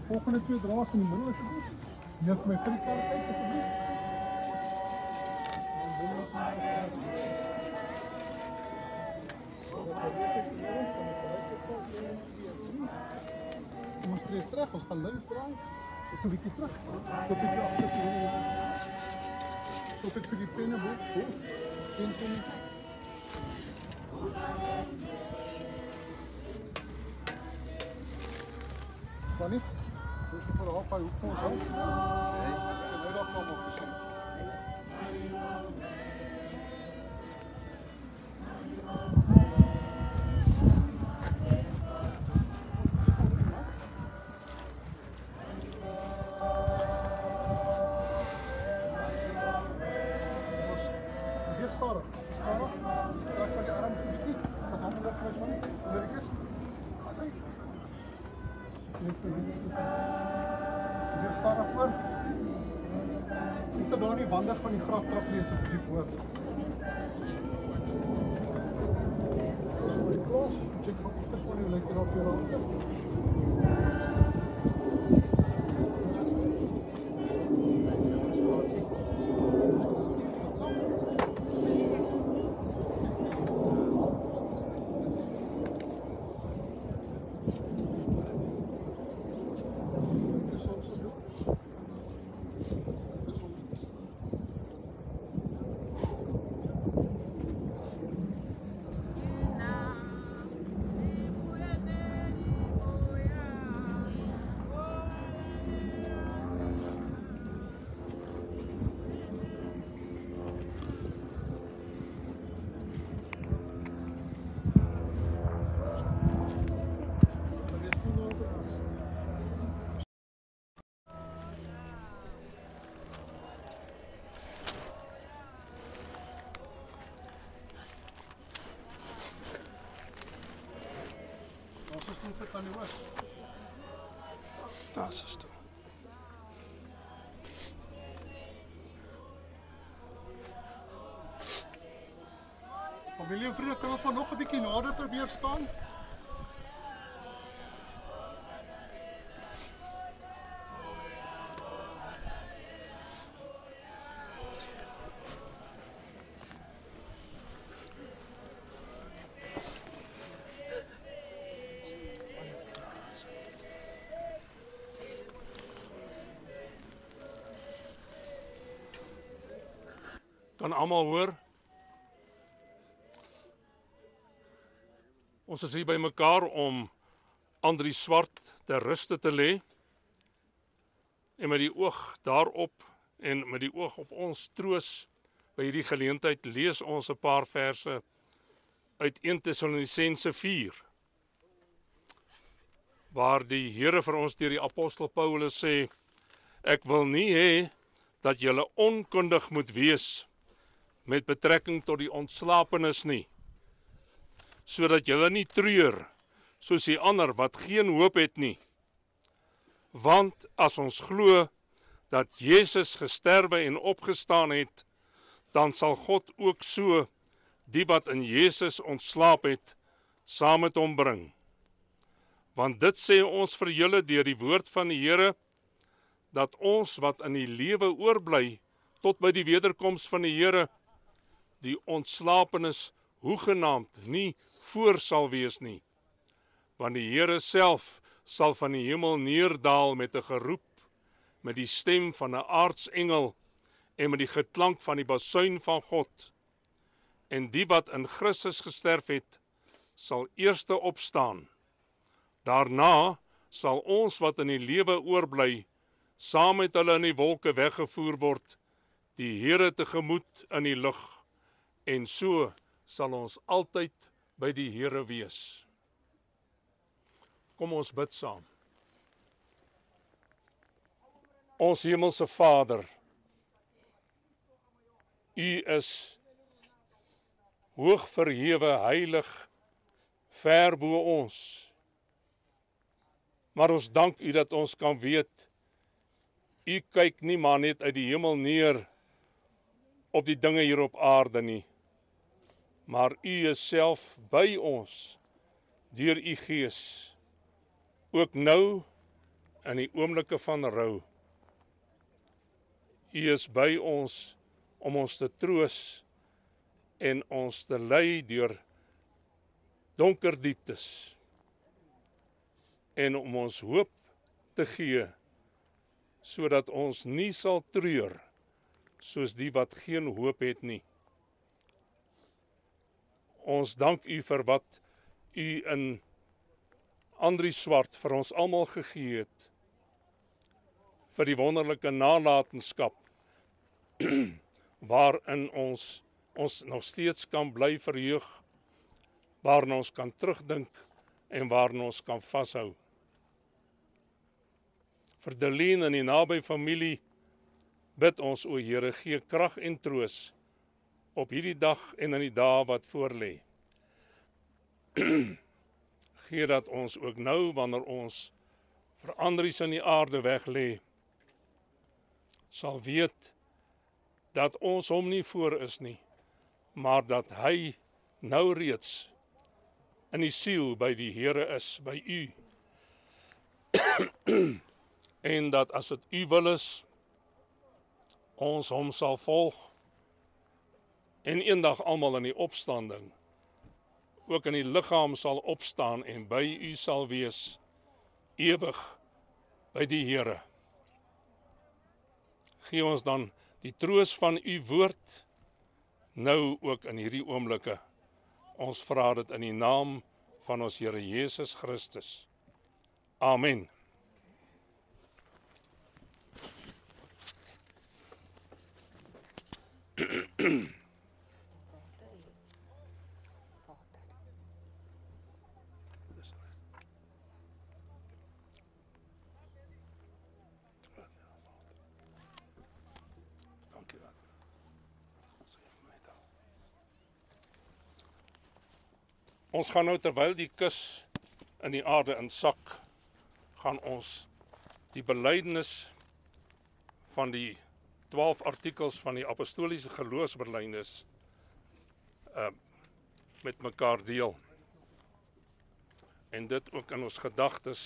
volgende 2 draers in die middel asseblief. Hier vir my vir die kaart uit asseblief. Kom ons tree terug, ons gaan links draai. Ek 'n bietjie terug. Tot ek agter tot ek vir die penne bo. Pen. Kan nie? Dis vir 'n half hoek ons hou. Nee, nou dat kom op gesien. Stadig. Trek van die arm so 'n bietjie. Wat hom nog kry van. Lyrikus. As hy. Hier stadig voor. Moet daar nie wandig van die graftrap lees op die woord. So die klas, check of dit so nie lekker op jou rande. Daar is toe. Familie en vriende, kan ons maar nog 'n bietjie nader probeer staan? Kan almal hoor? Ons is hier by mekaar om Andri Swart ter ruste te lê. En met die oog daarop en met die oog op ons troos by hierdie geleentheid lees ons 'n paar verse uit 1 Tessalonisense 4. Waar die Here vir ons deur die apostel Paulus sê: ek wil nie hê dat julle onkundig moet wees met betrekking tot die ontslapenis nie, sodat julle nie treur soos die ander wat geen hoop het nie. Want as ons glo dat Jesus gesterwe en opgestaan het, dan sal God ook so die wat in Jesus ontslaap het, saam met hom bring. Want dit sê ons vir julle deur die woord van die Here, dat ons wat in die lewe oorbly tot by die wederkoms van die Here, die ontslapenis hoegenaamd nie voor sal wees nie. Want die Here self sal van die hemel neerdaal met 'n geroep, met die stem van 'n aartsengel en met die geklank van die basuin van God. En die wat in Christus gesterf het, sal eerste opstaan. Daarna sal ons wat in die lewe oorbly, saam met hulle in die wolke weggevoer word, die Here tegemoet in die lug. En so sal ons altyd by die Here wees. Kom ons bid saam. Ons hemelse Vader, U is hoog verhewe, heilig, ver bo ons. Maar ons dank U dat ons kan weet, U kyk nie maar net uit die hemel neer op die dinge hier op aarde nie, maar U is self by ons, deur U Gees, ook nou in die oomblikke van rou. U is by ons om ons te troos en ons te lei deur donker dieptes en om ons hoop te gee sodat ons nie sal treur soos die wat geen hoop het nie. Ons dank u vir wat u in Andri Swart vir ons almal gegee het, vir die wonderlike nalatenskap waarin ons nog steeds kan bly verheug, waarin ons kan terugdink en waarin ons kan vashou. Vir Delien en die naby familie bid ons, o Here, gee krag en troos op hierdie dag en in die dae wat voorlê. Gee dat ons ook nou, wanneer ons vir Andries in die aarde weglê, sal weet dat ons hom nie voor is nie, maar dat hy nou reeds in die siel by die Here is, by u. En dat as dit u wil is, ons hom sal volg en eendag almal in die opstanding ook in die liggaam sal opstaan en by u sal wees ewig by die Here. Gee ons dan die troos van u woord nou ook in hierdie oomblikke. Ons vra dit in die naam van ons Here Jesus Christus. Amen. Ons gaan nou, terwyl die kus in die aarde insak, gaan ons die belydenis van die 12 artikels van die apostoliese geloofsbelydenis met mekaar deel. En dit ook in ons gedagtes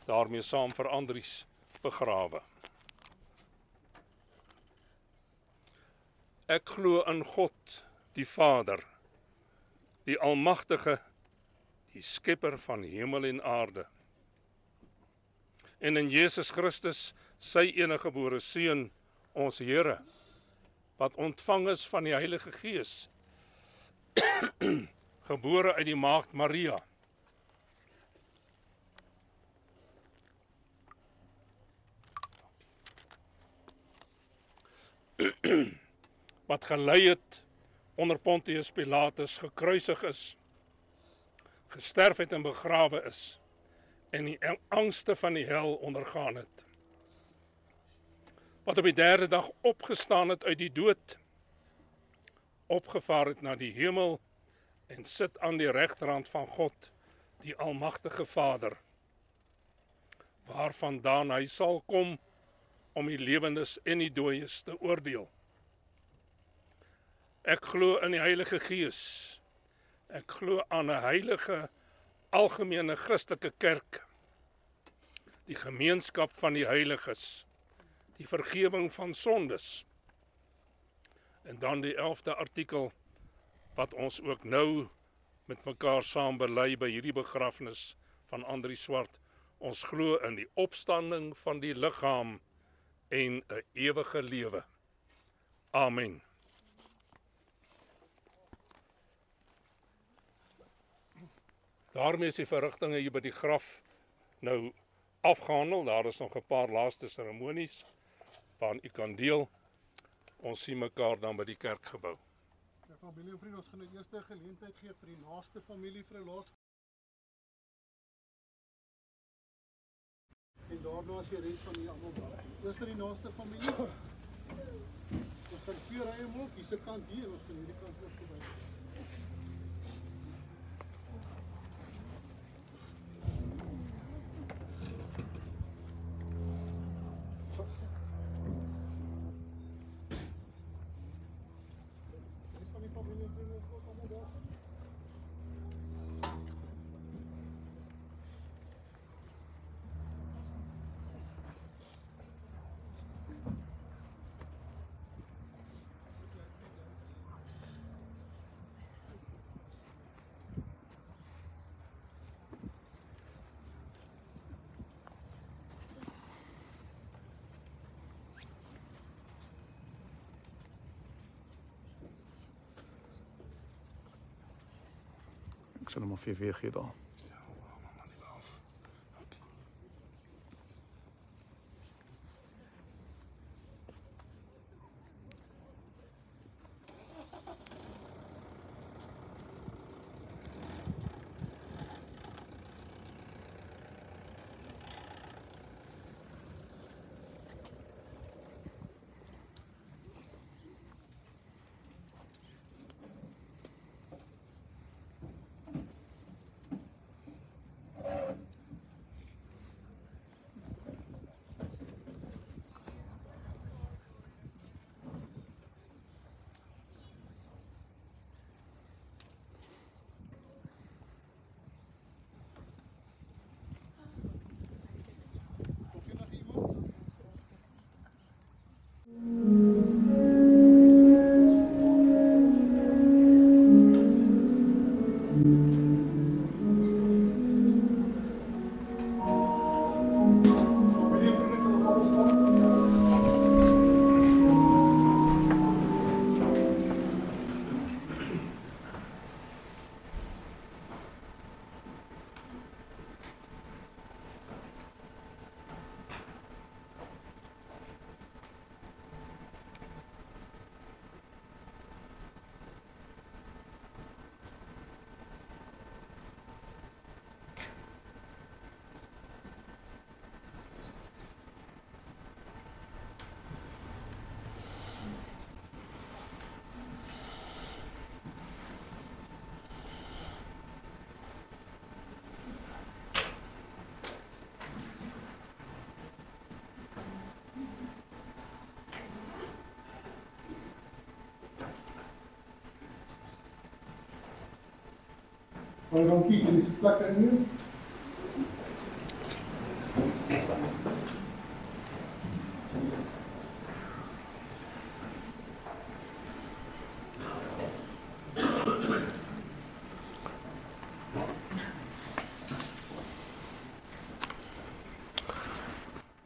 daarmee saam vir Andries begrawe. Ek glo in God, die Vader, die Almagtige, die Skepper van hemel en aarde. En in Jesus Christus, sy eniggebore Seun, ons Here, wat ontvang is van die Heilige Gees, gebore uit die maagd Maria, wat gelei het onder Pontius Pilatus, gekruisig is, gesterf het en begrawe is, en die angste van die hel ondergaan het. Wat op die 3de dag opgestaan het uit die dood, opgevaar het na die hemel, en sit aan die regterhand van God, die Almagtige Vader, waarvandaan hy sal kom om die lewendes en die dooies te oordeel. Ek glo in die Heilige Gees. Ek glo aan 'n heilige, algemene Christelike kerk, die gemeenskap van die heiliges, die vergewing van sondes. En dan die 11de artikel, wat ons ook nou met mekaar saam bely by hierdie begrafnis van Andri Swart. Ons glo in die opstanding van die liggaam en 'n ewige lewe. Amen. Daarmee is die verrigtinge hier by die graf nou afgehandel. Daar is nog 'n paar laaste seremonies waaraan u kan deel. Ons sien mekaar dan by die kerkgebou. Ja, familie en vriende, ons gaan die eerste geleentheid gee vir die naaste familie vir 'n laaste. En daarna as jy res van die almal daar. Eers die naaste familie. Ons kan 4 rye maak, hier se kant hier en ons kan hierdie kant ook verby. Ek sal hom maar vir weer gee daar. Baie dankie, jullie se plekke inneem.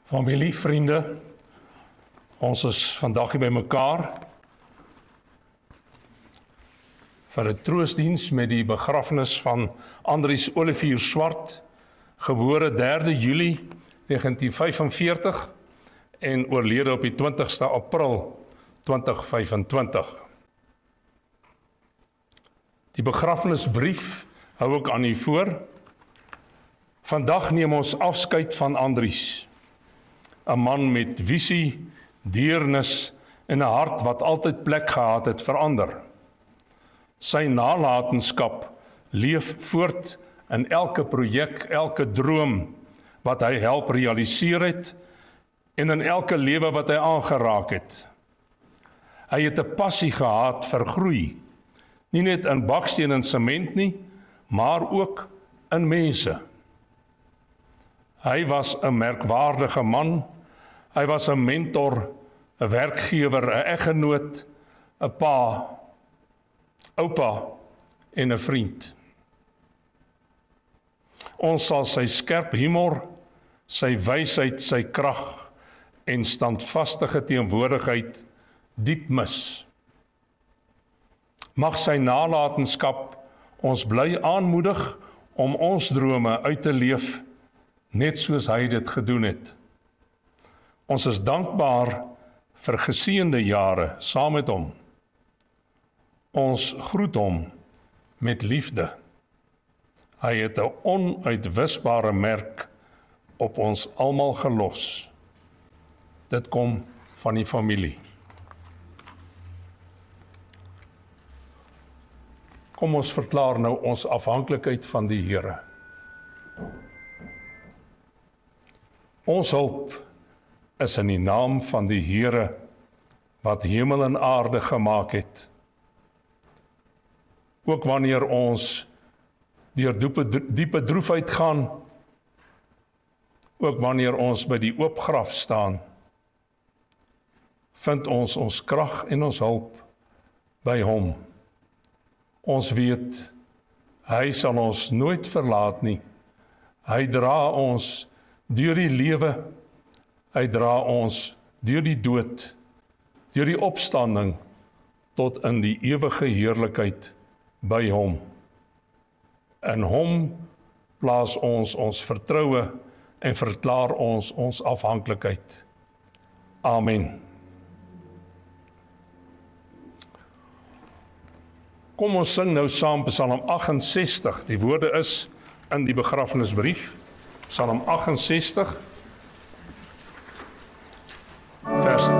Familie, vriende, ons is vandag hier by mekaar vir 'n troostdiens met die begrafnis van Andries Olivier Swart, gebore 3 Julie 1945 en oorlede op die 20ste April 2025. Die begrafnisbrief hou ek aan u voor. Vandag neem ons afskeid van Andries, 'n man met visie, deernis en 'n hart wat altyd plek gehad het vir ander. Sy nalatenskap leef voort in elke projek, elke droom wat hy help realiseer het en in elke lewe wat hy aangeraak het. Hy het 'n passie gehad vir groei, nie net in baksteen en sement nie, maar ook in mense. Hy was 'n merkwaardige man. Hy was 'n mentor, 'n werkgewer, 'n eggenoot, 'n pa, oupa en 'n vriend. Ons sal sy skerp humor, sy wysheid, sy krag en standvastige teenwoordigheid diep mis. Mag sy nalatenskap ons bly aanmoedig om ons drome uit te leef, net soos hy dit gedoen het. Ons is dankbaar vir geseënde jare saam met hom. Ons groet hom met liefde. Hy het 'n onuitwisbare merk op ons almal gelos. Dit kom van die familie. Kom ons verklaar nou ons afhanklikheid van die Here. Ons hulp is in die naam van die Here wat hemel en aarde gemaak het. Ook wanneer ons deur diepe droefheid gaan, ook wanneer ons by die oop graf staan, vind ons krag en ons hulp by hom. Ons weet, hy sal ons nooit verlaat nie. Hy dra ons deur die lewe, hy dra ons deur die dood, deur die opstanding tot in die ewige heerlikheid by hom. In hom plaas ons vertroue en verklaar ons afhanklikheid. Amen. Kom ons sing nou saam Psalm 68. Die woorde is in die begrafenisbrief. Psalm 68, vers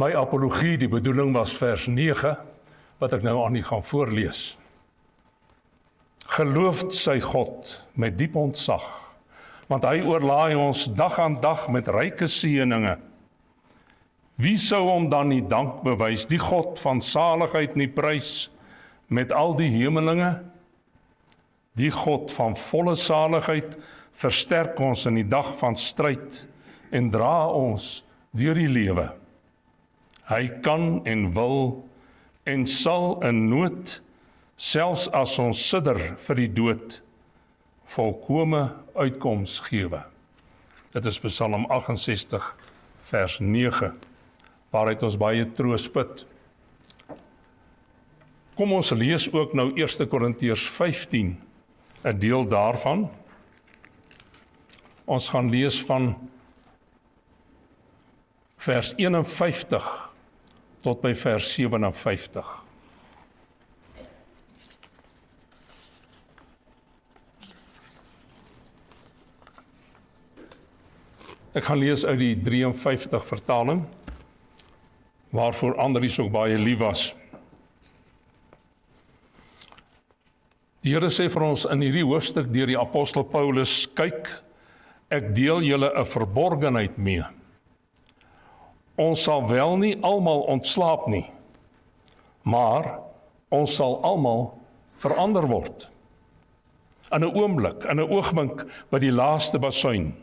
My apologie, die bedoeling was vers 9, wat ek nou aan u gaan voorlees. Geloofd sy God met diep ontzag, want hy oorlaai ons dag aan dag met ryke seëninge. Wie sou hom dan nie dank bewys, die God van saligheid nie prys, met al die hemelinge? Die God van volle saligheid versterk ons in die dag van stryd en dra ons deur die lewe. Hy kan en wil en sal in nood, selfs as ons sidder vir die dood, volkome uitkoms gewe. Dit is Psalm 68 vers 9, waaruit ons baie troos put. Kom ons lees ook nou 1 Korintiërs 15, 'n deel daarvan. Ons gaan lees van vers 51 tot by vers 57. Ek gaan lees uit die 53 vertaling, waarvoor Andries ook baie lief was. Die Here sê vir ons in hierdie hoofstuk deur die apostel Paulus, kyk, ek deel julle 'n verborgenheid mee. Ons sal wel nie almal ontslaap nie, maar ons sal almal verander word. In 'n oomblik, in 'n oogwink by die laaste basuin,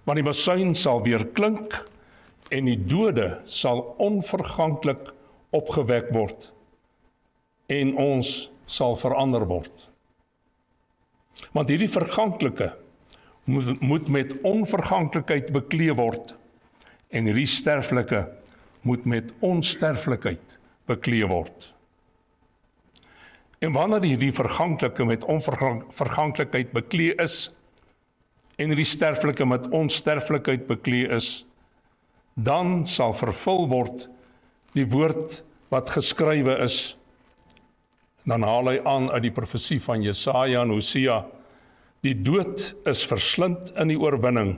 want die basuin sal weer klink en die dode sal onverganklik opgewek word en ons sal verander word. Want hierdie verganklike moet met onverganklikheid beklee word en hierdie sterflike moet met onsterflikheid beklee word. En wanneer hierdie verganklike met onverganklikheid beklee is en hierdie sterflike met onsterflikheid beklee is, dan sal vervul word die woord wat geskrywe is. Dan haal hy aan uit die profesie van Jesaja en Hosea, die dood is verslind in die oorwinning.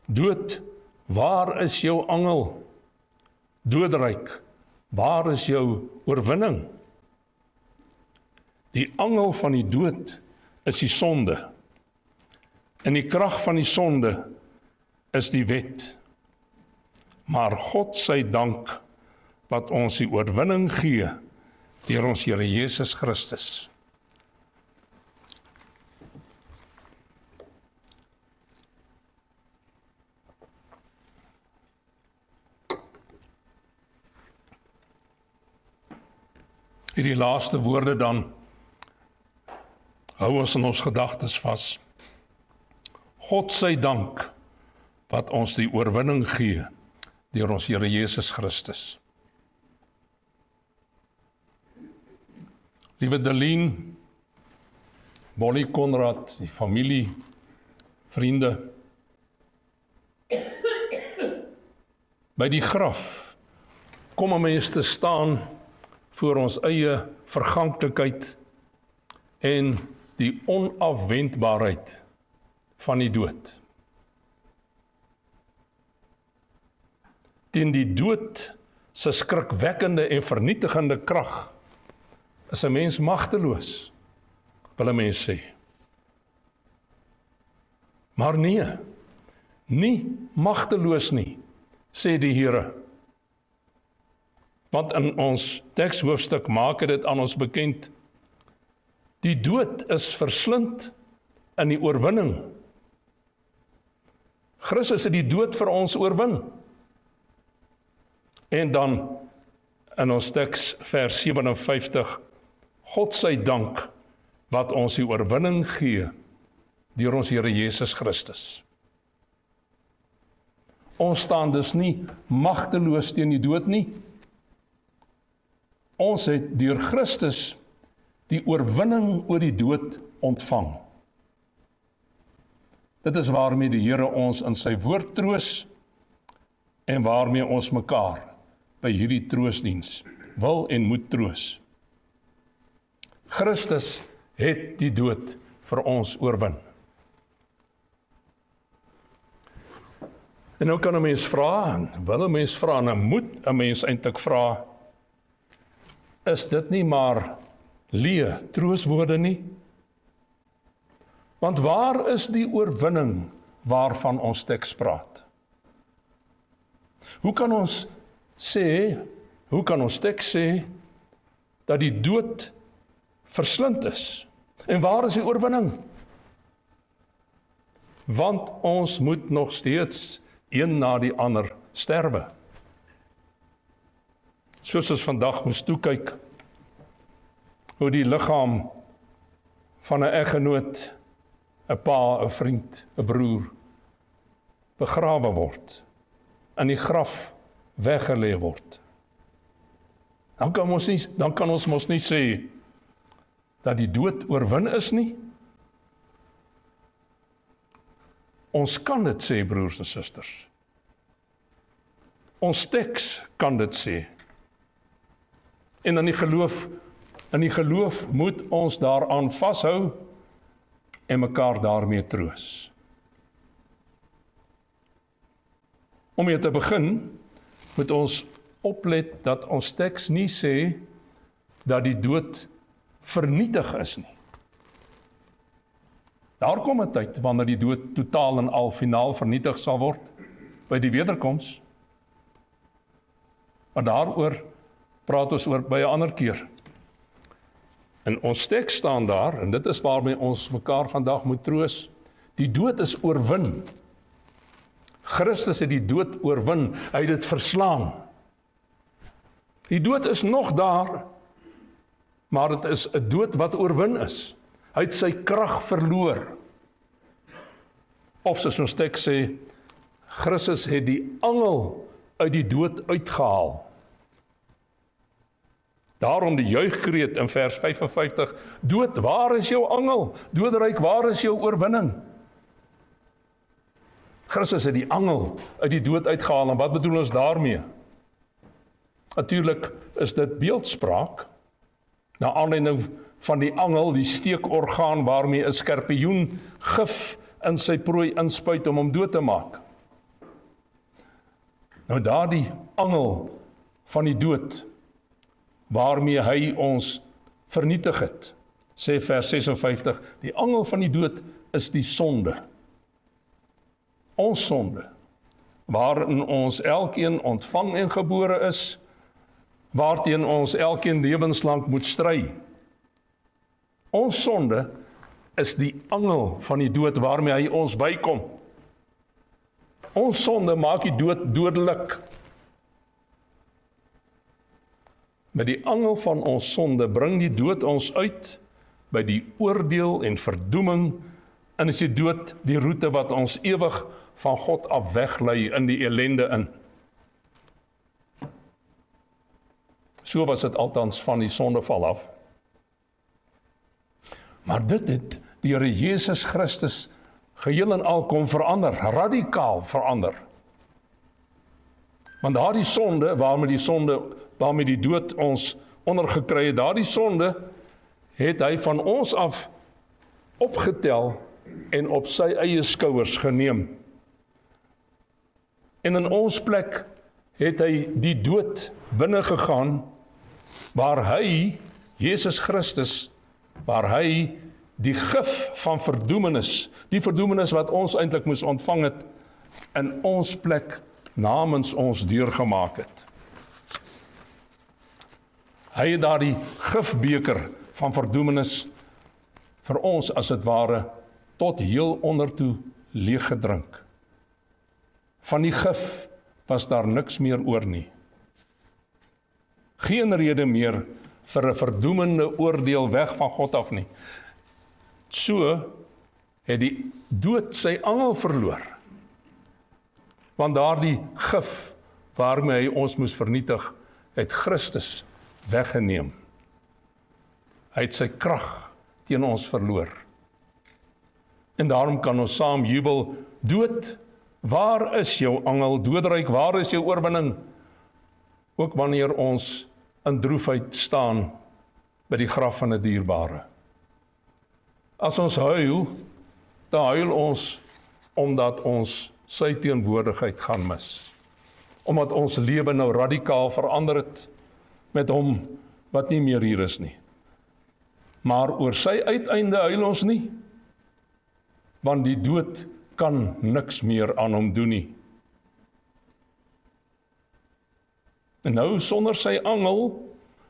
Dood, waar is jou angel? Doodryk, waar is jou oorwinning? Die angel van die dood is die sonde. En die krag van die sonde is die wet. Maar God sy dank wat ons die oorwinning gee deur ons Here Jesus Christus. Hierdie laaste woorde dan hou ons in ons gedagtes vas. God sy dank wat ons die oorwinning gee deur ons Here Jesus Christus. Liewe Delien, Bonnie Konrad, die familie, vriende, by die graf kom 'n mens te staan voor ons eie verganklikheid en die onafwendbaarheid van die dood. Teen die dood se skrikwekkende en vernietigende krag is 'n mens magteloos, wil 'n mens sê. Maar nee, nie magteloos nie, sê die Here. Want in ons tekshoofstuk maak dit aan ons bekend, die dood is verslind in die oorwinning. Christus het die dood vir ons oorwin. En dan in ons teks vers 57, God sy dank wat ons die oorwinning gee deur ons Here Jesus Christus. Ons staan dus nie magteloos teen die dood nie. Ons het deur Christus die oorwinning oor die dood ontvang. Dit is waarmee die Here ons in sy woord troos en waarmee ons mekaar by hierdie troosdiens wil en moet troos. Christus het die dood vir ons oorwin. En nou kan 'n mens vra, wil 'n mens vra, en moet 'n mens eintlik vra, is dit nie maar leë trooswoorde nie? Want waar is die oorwinning waarvan ons teks praat? Hoe kan ons teks sê dat die dood verslind is? En waar is die oorwinning? Want ons moet nog steeds een na die ander sterwe. Soos ons vandag moes toekyk hoe die liggaam van 'n eggenoot, 'n pa, 'n vriend, 'n broer begrawe word, in die graf weggelê word. Dan kan ons mos nie sê dat die dood oorwin is nie. Ons kan dit sê, broers en susters. Ons teks kan dit sê. En in die geloof moet ons daaraan vashou en mekaar daarmee troos. Om mee te begin, moet ons oplet dat ons teks nie sê dat die dood vernietig is nie. Daar kom 'n tyd wanneer die dood totaal en al finaal vernietig sal word by die wederkoms. Maar daaroor praat ons oor by 'n ander keer. In ons teks staan daar, en dit is waarmee ons mekaar vandag moet troos, die dood is oorwin. Christus het die dood oorwin, hy het dit verslaan. Die dood is nog daar, maar dit is 'n dood wat oorwin is. Hy het sy krag verloor. Of soos ons teks sê, Christus het die angel uit die dood uitgehaal. Daarom die juigkreet in vers 55, dood, waar is jou angel? Doderyk, waar is jou oorwinning? Christus het die angel uit die dood uitgehaal, en wat bedoel ons daarmee? Natuurlik is dit beeldspraak, na aanleiding van die angel, die steekorgaan waarmee 'n skorpioen gif in sy prooi inspuit om hom dood te maak. Nou daardie angel van die dood, waarmee hy ons vernietig het, sê vers 56, die angel van die dood is die sonde. Ons sonde, waarin ons elkeen ontvang en gebore is, waarteen ons elkeen lewenslang moet stry. Ons sonde is die angel van die dood waarmee hy ons bykom. Ons sonde maak die dood dodelik. Met die angel van ons sonde bring die dood ons uit by die oordeel en verdoeming En is die dood die roete wat ons ewig van God af weglei in die ellende in. So was dit althans van die sondeval af. Maar dit het die Here Jesus Christus geheel en al kom verander, radikaal verander. Want daardie sonde, waarmee die dood ons ondergekry het, daardie sonde het hy van ons af opgetel en op sy eie skouers geneem. En in ons plek het hy die dood binne gegaan, waar hy, Jesus Christus, waar hy die gif van verdoemenis, die verdoemenis wat ons eintlik moes ontvang het, in ons plek namens ons deurgemaak het. Hy het daardie gifbeker van verdoemenis vir ons as het ware tot heel ondertoe leeg gedrink. Van die gif was daar niks meer oor nie. Geen rede meer vir 'n verdoemende oordeel weg van God af nie. So het die dood sy angel verloor. Want daardie gif waarmee hy ons moes vernietig, het Christus weggeneem. Hy het sy krag teen ons verloor. En daarom kan ons saam jubel, dood, waar is jou angel? Doodryk, waar is jou oorwinning? Ook wanneer ons in droefheid staan by die graf van 'n dierbare. As ons huil, dan huil ons omdat ons sy teenwoordigheid gaan mis. Omdat ons lewe nou radikaal verander het met hom wat nie meer hier is nie. Maar oor sy uiteinde huil ons nie, want die dood kan niks meer aan hom doen nie. En nou sonder sy angel,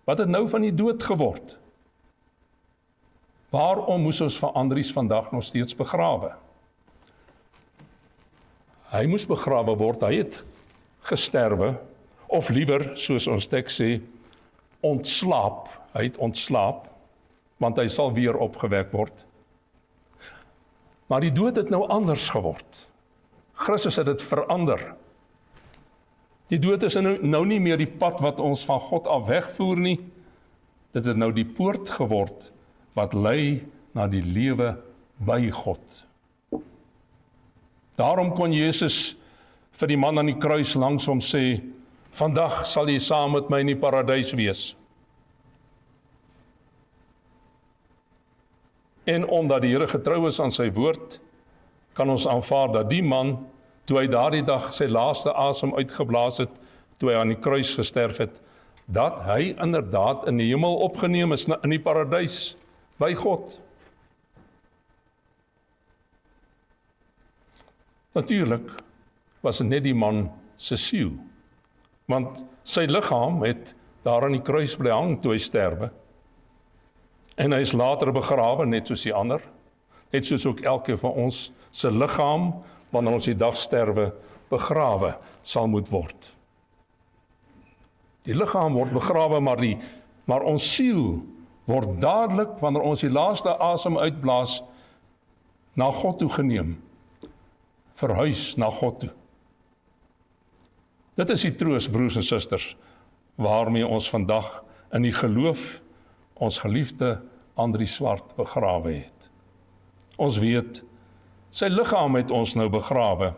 wat het nou van die dood geword? Waarom moes ons vir Andries vandag nog steeds begrawe? Hy moes begrawe word, hy het gesterwe, of liewer, soos ons teks sê, ontslaap. Hy het ontslaap, want hy sal weer opgewek word. Maar die dood het nou anders geword. Christus het dit verander. Die dood is nou nie meer die pad wat ons van God af wegvoer nie. Dit het nou die poort geword wat lei na die lewe by God. Daarom kon Jesus vir die man aan die kruis langs hom sê, vandag sal jy saam met my in die paradys wees. En omdat die Here getrou is aan sy woord, kan ons aanvaar dat die man, toe hy daardie dag sy laaste asem uitgeblaas het, toe hy aan die kruis gesterf het, dat hy inderdaad in die hemel opgeneem is, in die paradys, by God. Natuurlijk was dit net die man se siel, want sy liggaam het daar aan die kruis bly hang toe hy sterwe. En hy is later begrawe, net soos die ander, net soos ook elke van ons se liggaam, wanneer ons die dag sterwe, begrawe sal moet word. Die liggaam word begrawe, maar ons siel word dadelik, wanneer ons die laaste asem uitblaas, na God toe geneem, verhuis na God toe. Dit is die troos, broers en susters, waarmee ons vandag in die geloof ons geliefde Andries Swart begrawe het. Ons weet, sy liggaam het ons nou begrawe,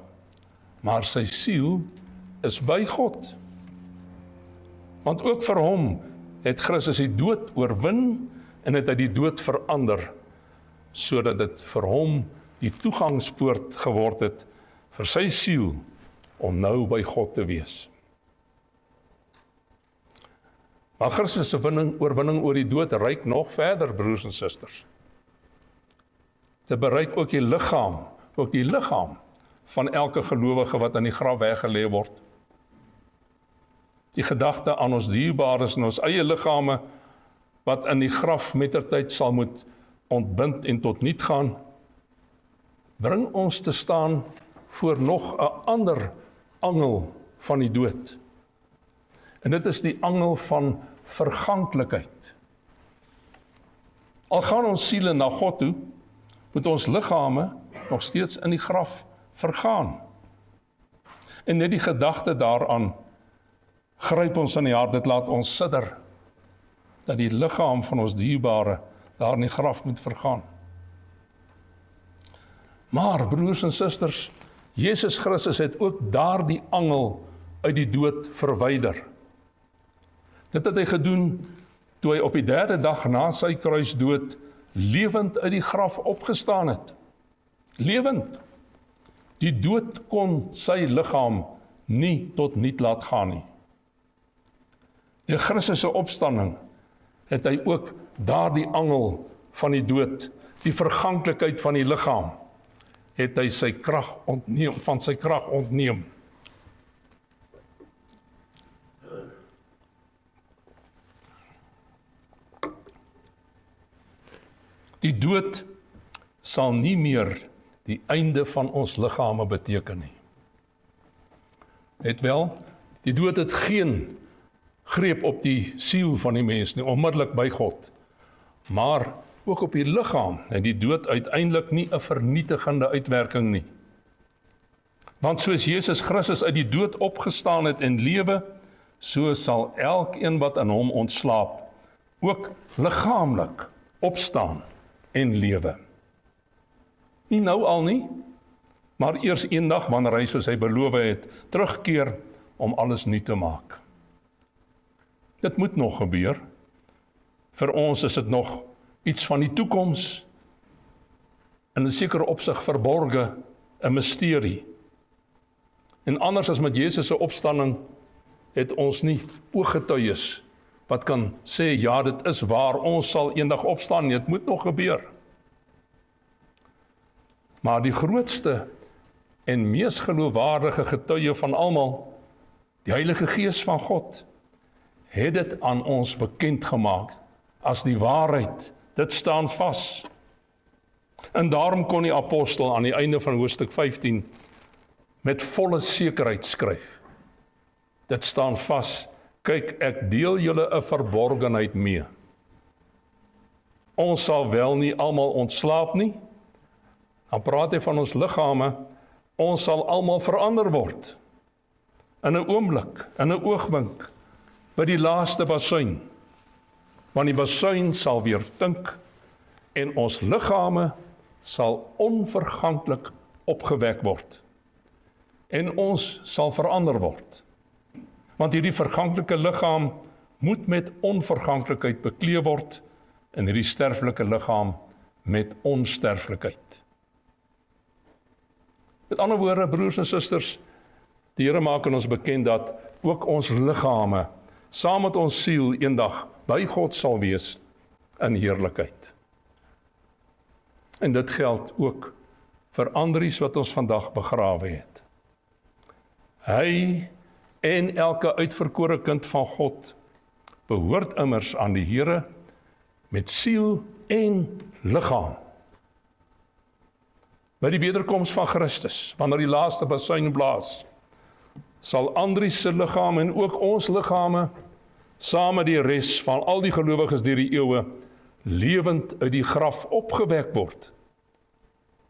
maar sy siel is by God. Want ook vir hom het Christus die dood oorwin en het hy die dood verander, sodat dit vir hom die toegangspoort geword het vir sy siel om nou by God te wees. Maar Christus se oorwinning oor die dood reik nog verder, broers en susters. Dit bereik ook die liggaam van elke gelowige wat in die graf weggelê word. Die gedagte aan ons dierbares en ons eie liggame wat in die graf mettertyd sal moet ontbind en tot niet gaan, bring ons te staan voor nog 'n ander angel van die dood. En dit is die angel van verganklikheid. Al gaan ons siele na God toe, moet ons liggame nog steeds in die graf vergaan. En net die gedagte daaraan gryp ons in die hart, dit laat ons sidder, dat die liggaam van ons dierbare daar in die graf moet vergaan. Maar, broers en susters, Jesus Christus het ook daardie angel uit die dood verwyder. Dit het hy gedoen toe hy op die 3de dag na sy kruisdood lewend uit die graf opgestaan het. Lewend. Die dood kon sy liggaam nie tot niet laat gaan nie. Die Christus se opstanding het hy ook daardie angel van die dood, die verganklikheid van die liggaam, het hy sy krag ontneem, van sy krag ontneem. Die dood sal nie meer die einde van ons liggame beteken nie. Net wel, die dood het geen greep op die siel van die mens nie, onmiddellik by God. Maar ook op die liggaam en die dood uiteindelik nie 'n vernietigende uitwerking nie. Want soos Jesus Christus uit die dood opgestaan het en lewe, so sal elkeen wat in hom ontslaap ook liggaamlik opstaan en lewe. Nie nou al nie, maar eers eendag wanneer hy soos hy beloof het, terugkeer om alles nuut te maak. Dit moet nog gebeur. Vir ons is dit nog iets van die toekoms, in 'n sekere opsig verborge, 'n misterie. En anders as met Jesus se opstanding, het ons nie ooggetuies wat kan sê, ja, dit is waar, ons sal eendag opstaan nie, dit moet nog gebeur. Maar die grootste en mees geloofwaardige getuie van almal, die Heilige Gees van God, het dit aan ons bekend gemaak as die waarheid. Dit staan vas. En daarom kon die apostel aan die einde van hoofstuk 15 met volle sekerheid skryf. Dit staan vas. Kyk, ek deel julle 'n verborgenheid mee. Ons sal wel nie almal ontslaap nie. Dan praat hy van ons liggame. Ons sal almal verander word. In 'n oomblik, in 'n oogwink, by die laaste basuin. Want die basuin sal weer tink en ons liggame sal onverganklik opgewek word. En ons sal verander word. Want hierdie verganklike liggaam moet met onverganklikheid bekleed word en hierdie sterflike liggaam met onsterflikheid. Met ander woorde, broers en susters, die Here maak aan ons bekend dat ook ons liggame saam met ons siel eendag by God sal wees in heerlikheid. En dit geld ook vir Andries wat ons vandag begrawe het. Hy en elke uitverkore kind van God behoort immers aan die Here met siel en liggaam. By die wederkoms van Christus, wanneer die laaste basuin blaas, sal Andries se liggaam en ook ons liggame saam met die res van al die gelowiges deur die eeue lewend uit die graf opgewek word.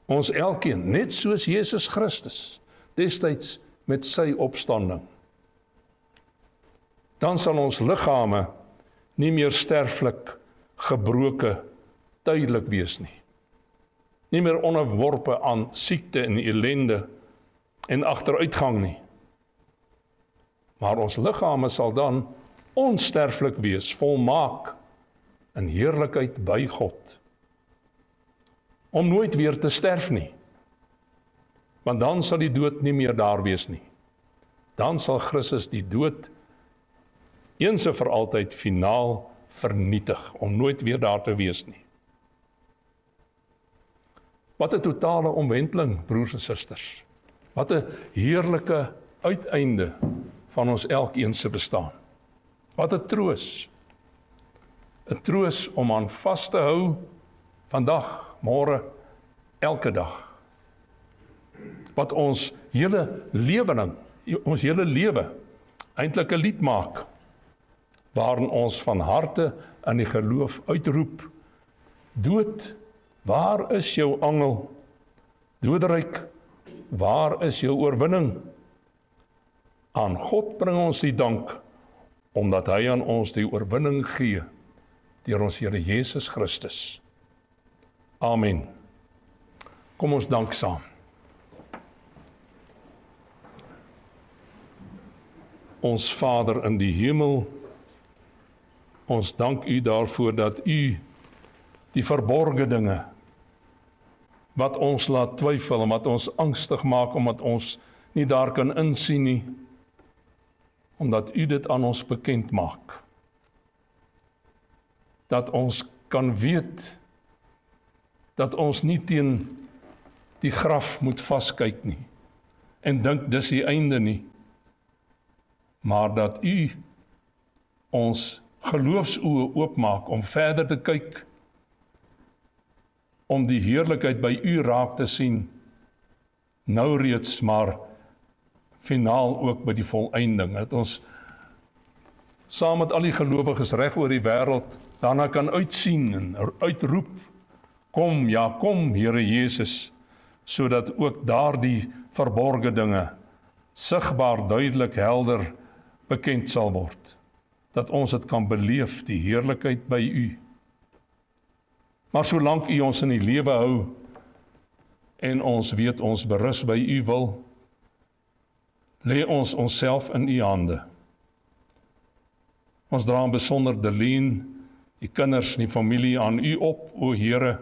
Ons elkeen, net soos Jesus Christus, destyds met sy opstanding. Dan sal ons liggame nie meer sterflik, gebroke, tydelik wees nie. Nie meer onderworpe aan siekte en ellende en agteruitgang nie. Maar ons liggame sal dan onsterflik wees, volmaak in heerlikheid by God. Om nooit weer te sterf nie. Want dan sal die dood nie meer daar wees nie. Dan sal Christus die dood eens en vir altyd finaal vernietig, om nooit weer daar te wees nie. Wat 'n totale omwenteling, broers en susters. Wat 'n heerlike uiteinde van ons elkeen se bestaan. Wat 'n troos. 'n Troos om aan vas te hou vandag, môre, elke dag. Wat ons hele lewe eintlik 'n lied maak, waarin ons van harte in die geloof uitroep: Dood, waar is jou angel? Doderyk, waar is jou oorwinning? Aan God bring ons die dank, omdat hy aan ons die oorwinning gee, deur ons Here Jesus Christus. Amen. Kom ons dank saam. Ons Vader in die hemel, ons dank U daarvoor dat U die verborgde dinge, wat ons laat twyfel en wat ons angstig maak, omdat ons nie daar kan insien nie, omdat U dit aan ons bekend maak. Dat ons kan weet, dat ons nie teen die graf moet vaskyk nie, en dink dis die einde nie, maar dat U ons geloofsoë oopmaak om verder te kyk, om die heerlikheid by U raak te sien, nou reeds, maar finaal ook by die volëinding, dat ons saam met al die gelowiges reg oor die wêreld daarna kan uitsien en uitroep, kom, ja kom, Here Jesus, sodat ook daardie verborgde dinge sigbaar, duidelik, helder bekend sal word, dat ons dit kan beleef, die heerlikheid by U. Maar solank U ons in die lewe hou, en ons weet ons berus by U wil, lê ons onsself in U hande. Ons dra in besonder Deleen, die kinders en die familie aan U op, o Here,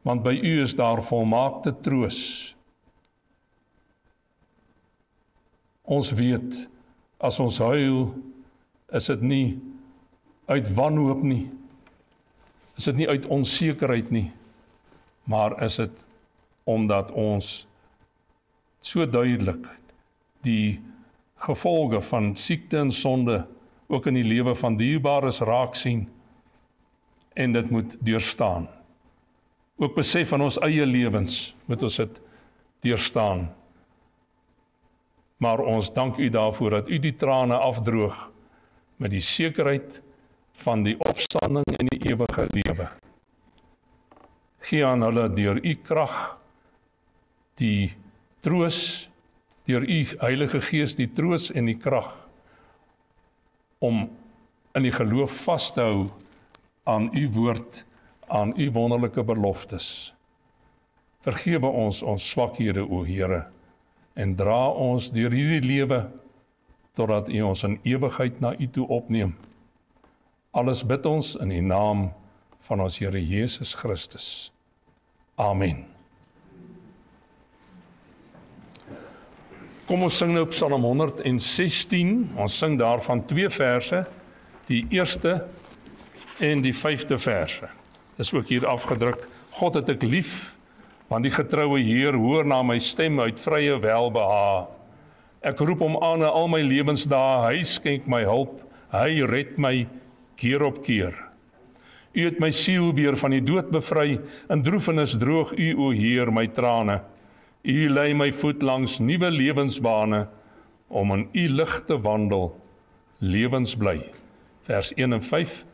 want by U is daar volmaakte troos. Ons weet, as ons huil, is dit nie uit wanhoop nie, is dit nie uit onsekerheid nie, maar is dit omdat ons so duidelik die gevolge van siekte en sonde ook in die lewe van dierbares raak sien en dit moet deurstaan. Ook besef van ons eie lewens moet ons dit deurstaan. Maar ons dank U daarvoor dat U die trane afdroog met die sekerheid van die opstanding en die ewige lewe. Gee aan hulle deur U krag die troos, deur U Heilige Gees die troos en die krag om in die geloof vas te hou aan U woord, aan U wonderlike beloftes. Vergewe ons swakhede, o Here, en dra ons deur hierdie lewe totdat U ons in ewigheid na U toe opneem. Alles bid ons in die naam van ons Here Jesus Christus. Amen. Kom ons sing nou Psalm 116, ons sing daarvan 2 verse, die eerste en die 5de verse. Dis ook hier afgedruk, God het ek lief, want die getroue Heer hoor na my stem uit vrye welbehae. Ek roep hom aan in al my lewensdae, hy skenk my hulp, hy red my keer op keer. U het my siel weer van die dood bevry, in droefenis droog U, o Heer, my trane. U lei my voet langs nuwe lewensbane, om in U lig te wandel, lewensbly. Vers 1 en 5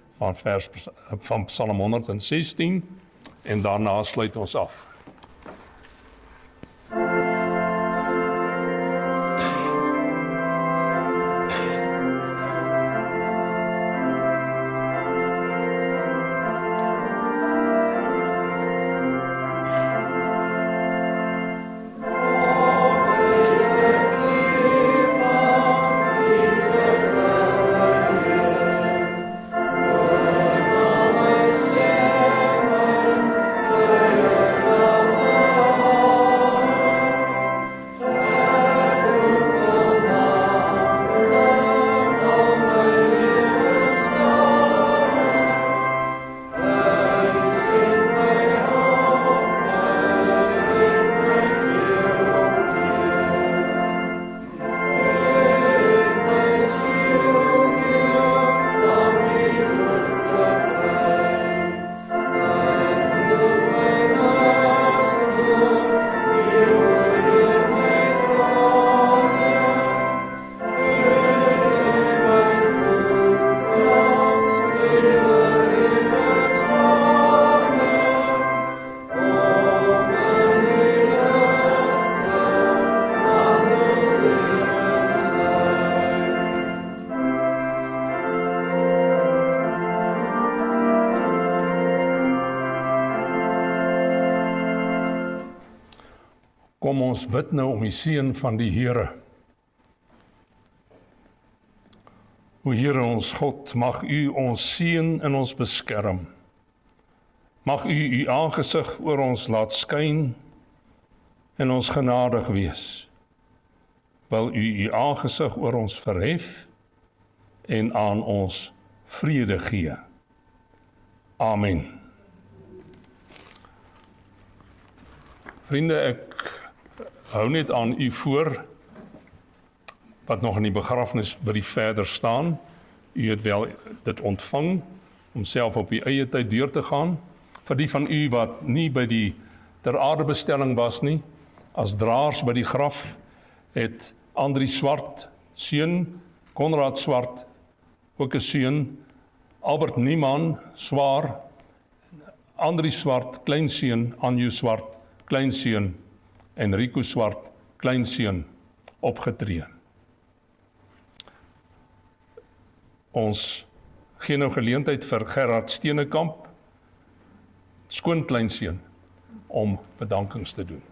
van Psalm 116, en daarna sluit ons af. Oh Kom ons bid nou om die seën van die Here. O Here ons God, mag U ons seën en ons beskerm. Mag U aangesig oor ons laat skyn en ons genadig wees. Wil U aangesig oor ons verhef en aan ons vrede gee. Amen. Vriende, ek hou net aan u voor wat nog in die begrafnisbrief verder staan. U het wel dit ontvang om self op u eie tyd deur te gaan. Vir die van u wat nie by die ter aarde bestelling was nie, as draers by die graf het Andri Swart seun, Konrad Swart ook 'n seun, Albert Niemann swaar, Andri Swart kleinseun, Anju Swart kleinseun en Rico Swart kleinseun opgetree. Ons gee nou geleentheid vir Gerard Steenekamp, skoonkleinseun, om bedankings te doen.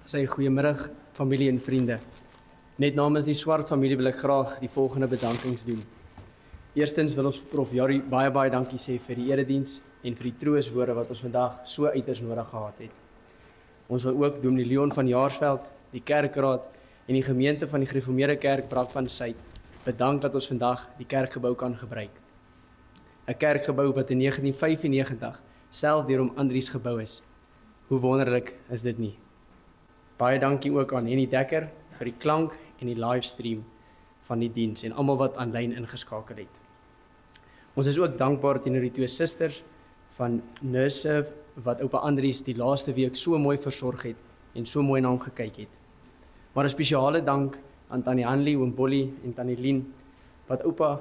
Sy goeiemiddag familie en vriende. Net namens die Swart familie wil ek graag die volgende bedankings doen. Eerstens wil ons Prof Jari baie dankie sê vir die erediens en vir die trooswoorde wat ons vandag so uiters nodig gehad het. Ons wil ook Dominee Leon van Jaarsveld, die kerkraad en die gemeente van die Gereformeerde Kerk Brakpan Suid bedank dat ons vandag die kerkgebou kan gebruik. 'n Kerkgebou wat in 1995 self deur Andries gebou is. Hoe wonderlik is dit nie? Baie dankie ook aan Henny Dekker vir die klank en die livestream van die diens en almal wat aanlyn ingeskakel het. Ons is ook dankbaar teenoor die twee susters van Nurse wat oupa Andries die laaste week so mooi versorg het en so mooi na hom gekyk het. Maar 'n spesiale dank aan Tannie Hanlie, oom Bolly en Tannie Lien wat oupa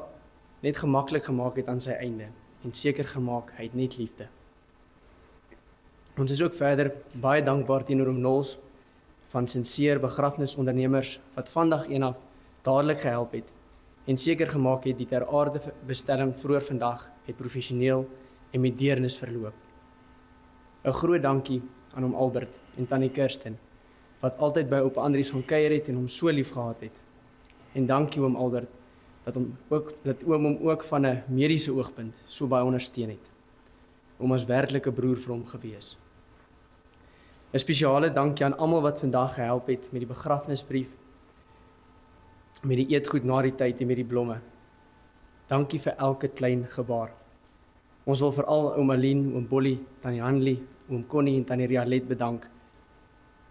net gemaklik gemaak het aan sy einde en seker gemaak hy het net liefde. Ons is ook verder baie dankbaar teenoor oom Nols van Sinseer begrafnisondernemers wat vandag eenaf dadelik gehelp het en seker gemaak het die ter aarde bestelling vroeër vandag het professioneel en met deernis verloop. 'n Groot dankie aan oom Albert en tannie Kirsten wat altyd by oupa Andries gaan kuier het en hom so lief gehad het. En dankie oom Albert dat oom hom ook van 'n mediese oogpunt so baie ondersteun het. Oom was werklik 'n broer vir hom gewees. 'n Spesiale dankie aan almal wat vandag gehelp het met die begrafnisbrief, met die eetgoed na die tyd en met die blomme. Dankie vir elke klein gebaar. Ons wil veral oom Aline, oom Bolly, tannie Hanlie, oom Connie en tannie Rialet bedank.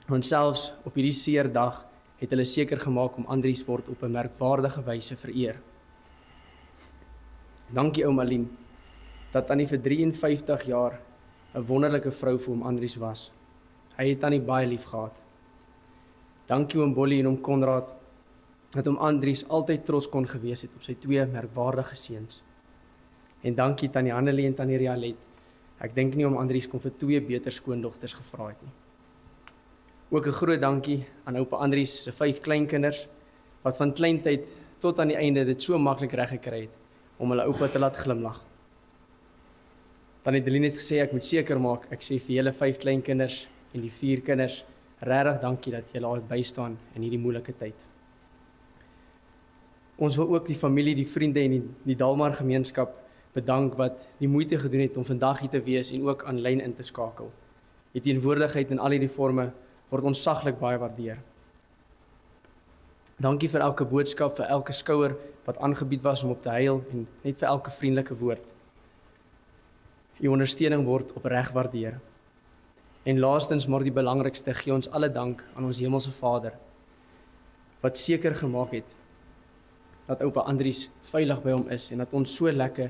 Want selfs op hierdie seer dag het hulle seker gemaak om Andries word op 'n merkwaardige wyse vereer. Dankie oom Aline dat tannie vir 53 jaar 'n wonderlike vrou vir oom Andries was. Hy het tannie baie lief gehad. Dankie oom Bolly en oom Konrad dat oom Andries altyd trots kon gewees het op sy twee merkwaardige seuns. En dankie tannie Hannelie en tannie Rialet. Ek dink nie oom Andries kon vir 2 beter skoondogters gevra het nie. Ook 'n groot dankie aan oupa Andries se 5 kleinkinders wat van kleintyd tot aan die einde dit so maklik reg gekry het om hulle oupa te laat glimlag. Tannie Deline het gesê ek moet seker maak ek sê vir julle 5 kleinkinders en die 4 kinders regtig dankie dat julle al bystaan in hierdie moeilike tyd. Ons wil ook die familie, die vriende en die Dalmar gemeenskap bedank wat die moeite gedoen het om vandag hier te wees en ook aanlyn in te skakel. Die teenwoordigheid in al hierdie forme word ontsaglik baie waardeer. Dankie vir elke boodskap, vir elke skouer wat aangebied was om op te huil en net vir elke vriendelike woord. U ondersteuning word opreg waardeer. En laastens maar die belangrikste, gee ons alle dank aan ons hemelse Vader wat seker gemaak het dat oupa Andries veilig by hom is en dat ons so lekker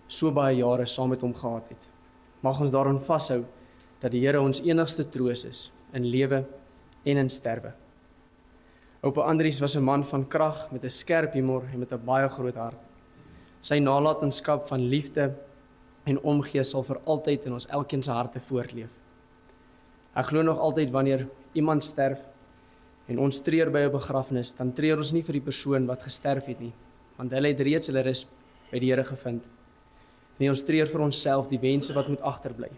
so baie jare saam met hom gehad het. Mag ons daaraan vashou dat die Here ons enigste troos is in lewe en in sterwe. Oupa Andries was 'n man van krag met 'n skerp humor en met 'n baie groot hart. Sy nalatenskap van liefde en omgee sal vir altyd in ons elkeen se harte voortleef. Ek glo nog altyd wanneer iemand sterf en ons treur by 'n begrafnis, dan treur ons nie vir die persoon wat gesterf het nie, want hulle het reeds hulle rus by die Here gevind. Nee, ons treur vir onsself die wense wat moet agterbly.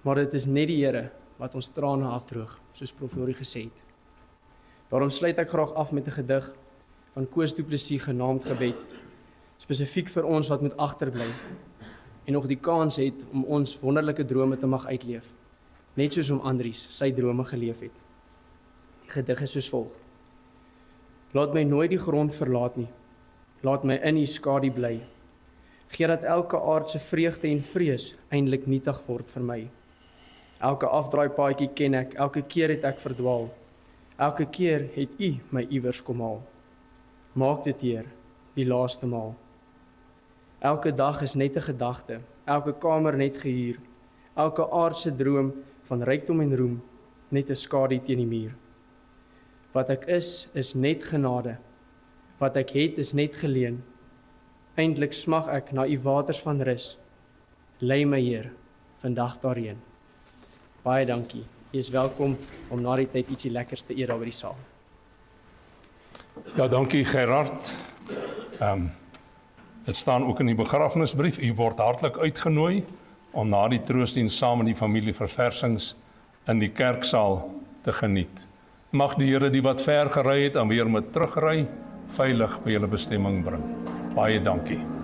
Maar dit is net die Here wat ons trane afdroog, soos Prof Jorie gesê het. Daarom sluit ek graag af met 'n gedig van Koos Du Plessis genaamd Gebed, spesifiek vir ons wat moet agterbly en nog die kans het om ons wonderlike drome te mag uitleef, net soos om Andries sy drome geleef het. Die gedig is soos volg: Laat my nooit die grond verlaat nie, laat my in die skadu bly, gee dat elke aardse vreugde en vrees eintlik nietig word vir my. Elke afdraaipaadjie ken ek, elke keer het ek verdwaal, elke keer het U my iewers kom haal. Maak dit, Heer, die laaste maal. Elke dag is net 'n gedagte, elke kamer net gehuur, elke aardse droom van rykdom en roem, net 'n skadu teen die muur. Wat ek is net genade, wat ek het is net geleen. Eintlik smag ek na U waters van rus. Lei my, Heer, vandag daarheen. Baie dankie. Jy is welkom om na die tyd ietsie lekkers te eet daar by die saal. Ja, dankie Gerard. Dit staan ook in die begrafnisbrief. U word hartlik uitgenooi om na die troostdiens saam met die familie verversings in die kerksaal te geniet. Mag die Here die wat ver gery het en weer moet terugry, veilig by julle bestemming bring. Baie dankie.